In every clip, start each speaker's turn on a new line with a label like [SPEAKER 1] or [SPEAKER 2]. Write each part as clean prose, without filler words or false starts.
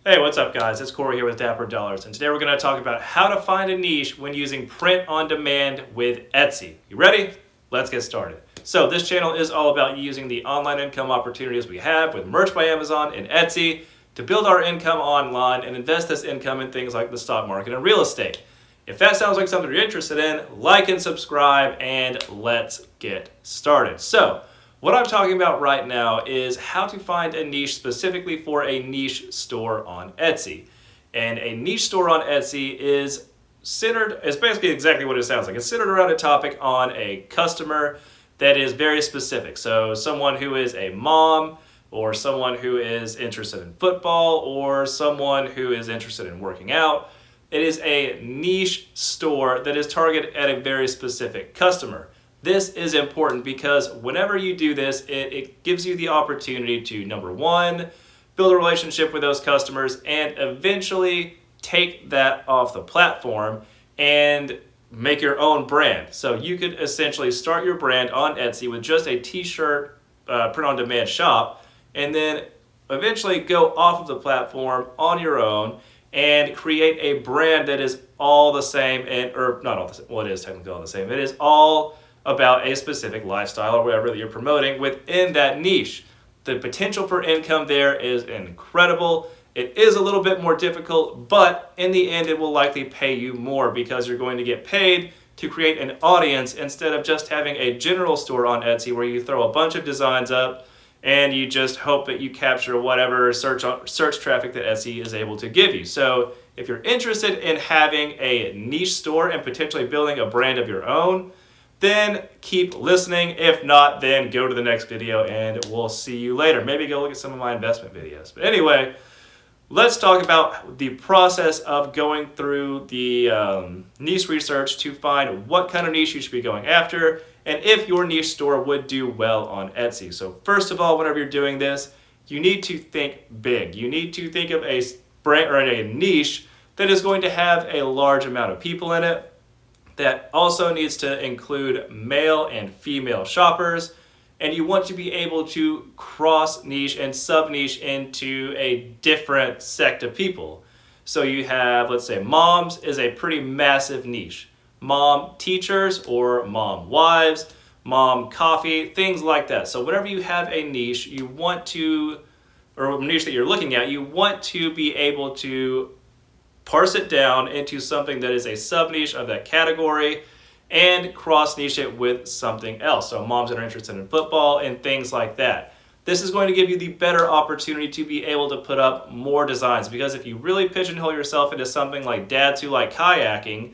[SPEAKER 1] Hey, what's up guys? It's Corey here with Dapper Dollars, and today we're going to talk about how to find a niche when using print on demand with Etsy. You ready? Let's get started. So this channel is all about using the online income opportunities we have with Merch by Amazon and Etsy to build our income online and invest this income in things like the stock market and real estate. If that sounds like something you're interested in, like and subscribe, and let's get started. So, what I'm talking about right now is how to find a niche specifically for a niche store on Etsy. And a niche store on Etsy is it's basically exactly what it sounds like. It's centered around a topic on a customer that is very specific. So someone who is a mom, or someone who is interested in football, or someone who is interested in working out. It is a niche store that is targeted at a very specific customer. This is important because whenever you do this, it gives you the opportunity to, number one, build a relationship with those customers and eventually take that off the platform and make your own brand. So you could essentially start your brand on Etsy with just a t-shirt print-on-demand shop, and then eventually go off of the platform on your own and create a brand that is all the same, or not all the same, well, it is technically all the same. It is all about a specific lifestyle or whatever that you're promoting within that niche. The potential for income there is incredible. It is a little bit more difficult, but in the end it will likely pay you more because you're going to get paid to create an audience instead of just having a general store on Etsy where you throw a bunch of designs up and you just hope that you capture whatever search traffic that Etsy is able to give you. So if you're interested in having a niche store and potentially building a brand of your own, then keep listening. If not, then go to the next video and we'll see you later. Maybe go look at some of my investment videos. But anyway, let's talk about the process of going through the niche research to find what kind of niche you should be going after and if your niche store would do well on Etsy. So first of all, whenever you're doing this, you need to think big. You need to think of a brand or a niche that is going to have a large amount of people in it, that also needs to include male and female shoppers, and you want to be able to cross niche and sub niche into a different sect of people. So you have, let's say, moms is a pretty massive niche. Mom teachers or mom wives, mom coffee, things like that. So whenever you have a niche, you want to, or a niche that you're looking at, you want to be able to parse it down into something that is a sub-niche of that category and cross-niche it with something else. So moms that are interested in football and things like that. This is going to give you the better opportunity to be able to put up more designs, because if you really pigeonhole yourself into something like dads who like kayaking,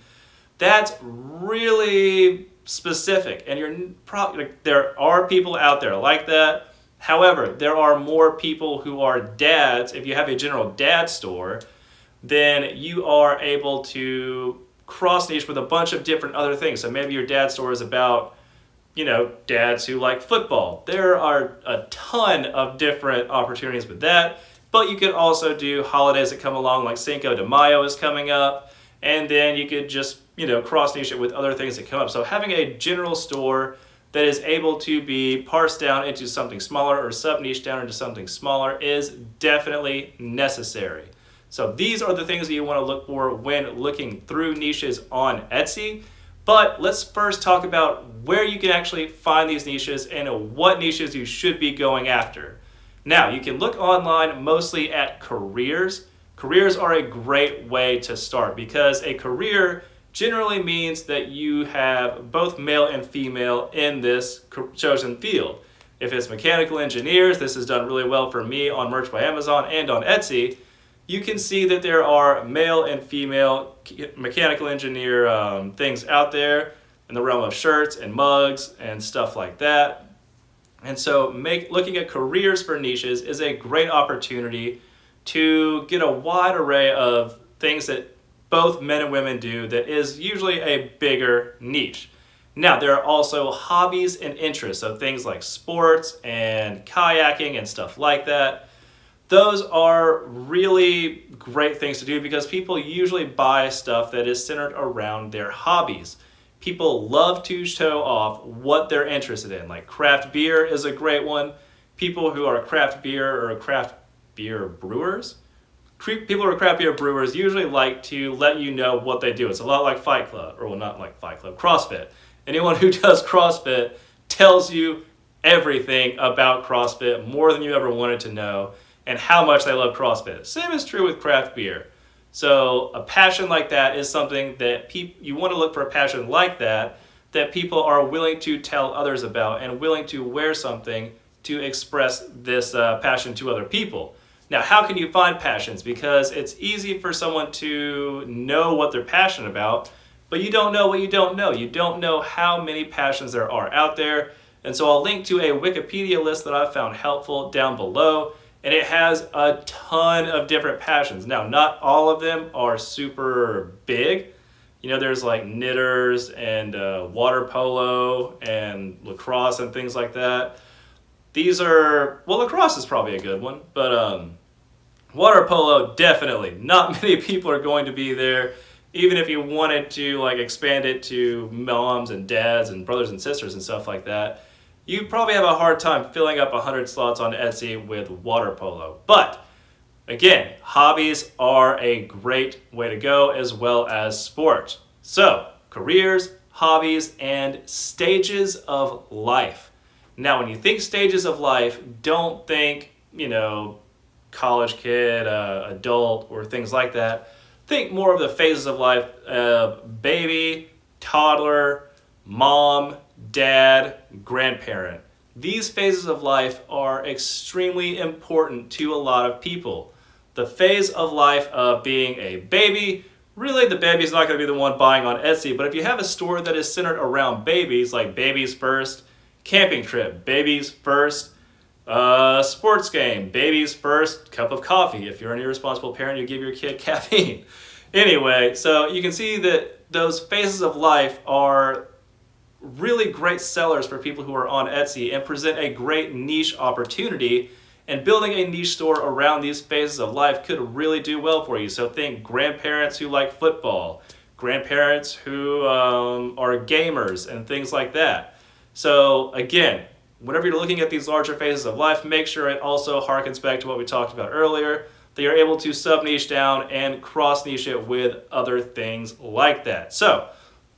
[SPEAKER 1] that's really specific, and you're probably, there are people out there like that. However, there are more people who are dads. If you have a general dad store, then you are able to cross niche with a bunch of different other things. So maybe your dad store is about, dads who like football. There are a ton of different opportunities with that, but you could also do holidays that come along, like Cinco de Mayo is coming up, and then you could just, cross niche it with other things that come up. So having a general store that is able to be parsed down into something smaller or sub niche down into something smaller is definitely necessary. So these are the things that you want to look for when looking through niches on Etsy. But let's first talk about where you can actually find these niches and what niches you should be going after. Now, you can look online mostly at careers. Careers are a great way to start because a career generally means that you have both male and female in this chosen field. If it's mechanical engineers, this has done really well for me on Merch by Amazon and on Etsy. You can see that there are male and female mechanical engineer things out there in the realm of shirts and mugs and stuff like that. And so looking at careers for niches is a great opportunity to get a wide array of things that both men and women do that is usually a bigger niche. Now, there are also hobbies and interests, so things like sports and kayaking and stuff like that. Those are really great things to do because people usually buy stuff that is centered around their hobbies. People love to show off what they're interested in. Like craft beer is a great one. People who are craft beer or craft beer brewers, people who are craft beer brewers usually like to let you know what they do. It's a lot like Fight Club, or well, not like Fight Club, CrossFit. Anyone who does CrossFit tells you everything about CrossFit, more than you ever wanted to know, and how much they love CrossFit. Same is true with craft beer. So a passion like that is something that you want to look for, a passion like that people are willing to tell others about and willing to wear something to express this passion to other people. Now, how can you find passions? Because it's easy for someone to know what they're passionate about, but you don't know what you don't know. You don't know how many passions there are out there. And so I'll link to a Wikipedia list that I found helpful down below, and it has a ton of different passions. Now, not all of them are super big. You know, there's like knitters and water polo and lacrosse and things like that. These are, well, lacrosse is probably a good one, but water polo, definitely. Not many people are going to be there. Even if you wanted to like expand it to moms and dads and brothers and sisters and stuff like that, you probably have a hard time filling up 100 slots on Etsy with water polo. But again, hobbies are a great way to go, as well as sports. So, careers, hobbies, and stages of life. Now, when you think stages of life, don't think, college kid, adult, or things like that. Think more of the phases of life: baby, toddler, mom, dad, grandparent. These phases of life are extremely important to a lot of people. The phase of life of being a baby, really the baby's not going to be the one buying on Etsy, but if you have a store that is centered around babies, like babies first, camping trip, babies first, sports game, babies first, cup of coffee. If you're an irresponsible parent, you give your kid caffeine. Anyway, so you can see that those phases of life are really great sellers for people who are on Etsy and present a great niche opportunity. And building a niche store around these phases of life could really do well for you. So think grandparents who like football, grandparents who are gamers and things like that. So again, whenever you're looking at these larger phases of life, make sure it also harkens back to what we talked about earlier, that you're able to sub-niche down and cross-niche it with other things like that. So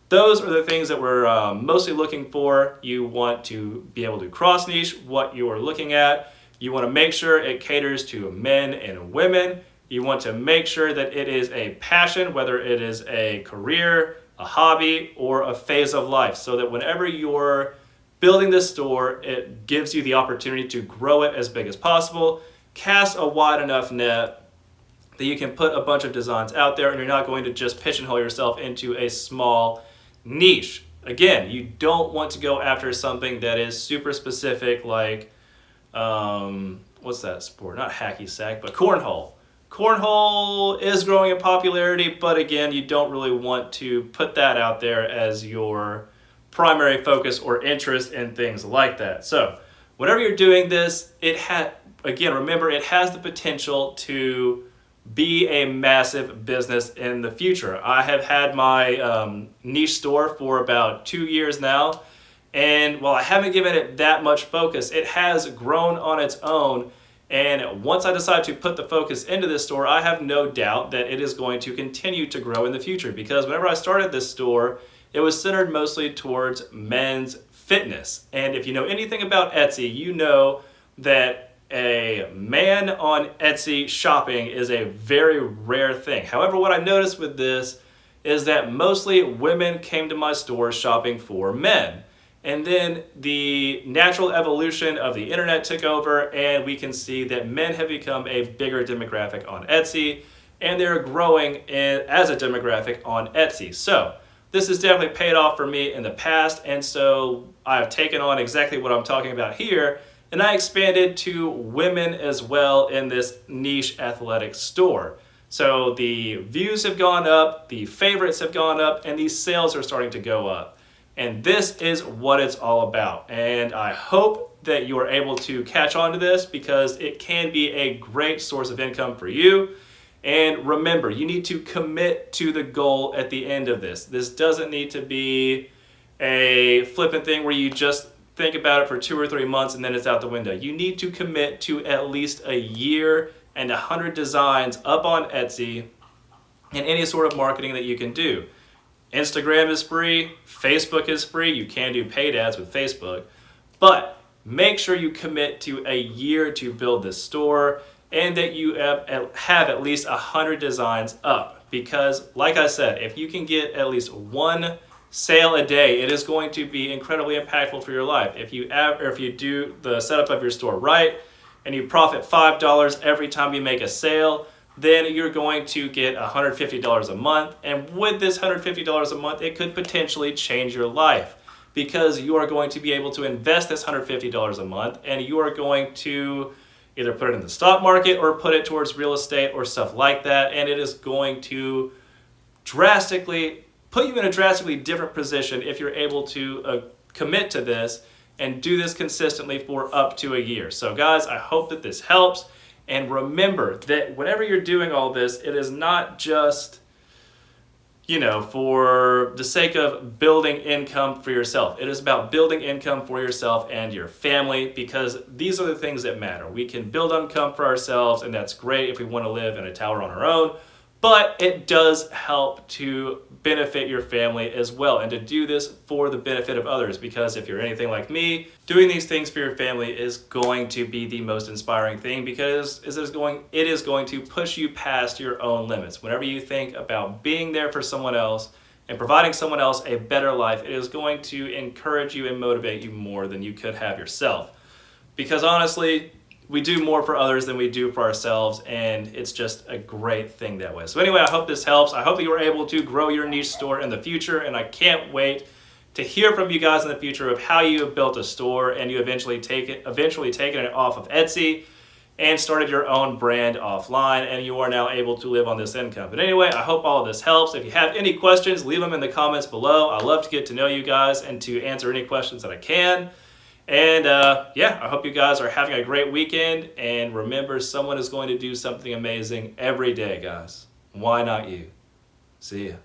[SPEAKER 1] those are the things that we're mostly looking for. You want to be able to cross-niche what you are looking at. You want to make sure it caters to men and women. You want to make sure that it is a passion, whether it is a career, a hobby, or a phase of life, so that whenever you're building this store, it gives you the opportunity to grow it as big as possible, cast a wide enough net that you can put a bunch of designs out there and you're not going to just pigeonhole yourself into a small niche. Again, you don't want to go after something that is super specific, like what's that sport? Not hacky sack, but cornhole. Cornhole is growing in popularity, but again, you don't really want to put that out there as your primary focus or interest in things like that. So whenever you're doing this, remember, it has the potential to be a massive business in the future. I have had my niche store for about 2 years now, and while I haven't given it that much focus, it has grown on its own. And once I decide to put the focus into this store, I have no doubt that it is going to continue to grow in the future, because whenever I started this store, it was centered mostly towards men's fitness. And if you know anything about Etsy, you know that a man on Etsy shopping is a very rare thing. However, what I noticed with this is that mostly women came to my store shopping for men. And then the natural evolution of the internet took over, and we can see that men have become a bigger demographic on Etsy, and they're growing as a demographic on Etsy. So this has definitely paid off for me in the past, and so I've taken on exactly what I'm talking about here, and I expanded to women as well in this niche athletic store. So the views have gone up, the favorites have gone up, and these sales are starting to go up. And this is what it's all about. And I hope that you are able to catch on to this, because it can be a great source of income for you. And remember, you need to commit to the goal at the end of this. This doesn't need to be a flippant thing where you just think about it for 2 or 3 months and then it's out the window. You need to commit to at least a year and 100 designs up on Etsy and any sort of marketing that you can do. Instagram is free, Facebook is free, you can do paid ads with Facebook, but make sure you commit to a year to build this store and that you have at least 100 designs up. Because like I said, if you can get at least one sale a day, it is going to be incredibly impactful for your life. If you do the setup of your store right and you profit $5 every time you make a sale, then you're going to get $150 a month. And with this $150 a month, it could potentially change your life, because you are going to be able to invest this $150 a month and you are going to either put it in the stock market or put it towards real estate or stuff like that. And it is going to drastically put you in a drastically different position if you're able to commit to this and do this consistently for up to a year. So guys, I hope that this helps. And remember that whenever you're doing all this, it is not just, for the sake of building income for yourself. It is about building income for yourself and your family, because these are the things that matter. We can build income for ourselves, and that's great if we want to live in a tower on our own, but it does help to benefit your family as well, and to do this for the benefit of others, because if you're anything like me, doing these things for your family is going to be the most inspiring thing, because it is going to push you past your own limits. Whenever you think about being there for someone else and providing someone else a better life, it is going to encourage you and motivate you more than you could have yourself. Because honestly, we do more for others than we do for ourselves, and it's just a great thing that way. So anyway, I hope this helps. I hope that you are able to grow your niche store in the future, and I can't wait to hear from you guys in the future of how you have built a store and you eventually taken it off of Etsy and started your own brand offline, and you are now able to live on this income. But anyway, I hope all of this helps. If you have any questions, leave them in the comments below. I love to get to know you guys and to answer any questions that I can. And I hope you guys are having a great weekend. And remember, someone is going to do something amazing every day, guys. Why not you? See ya.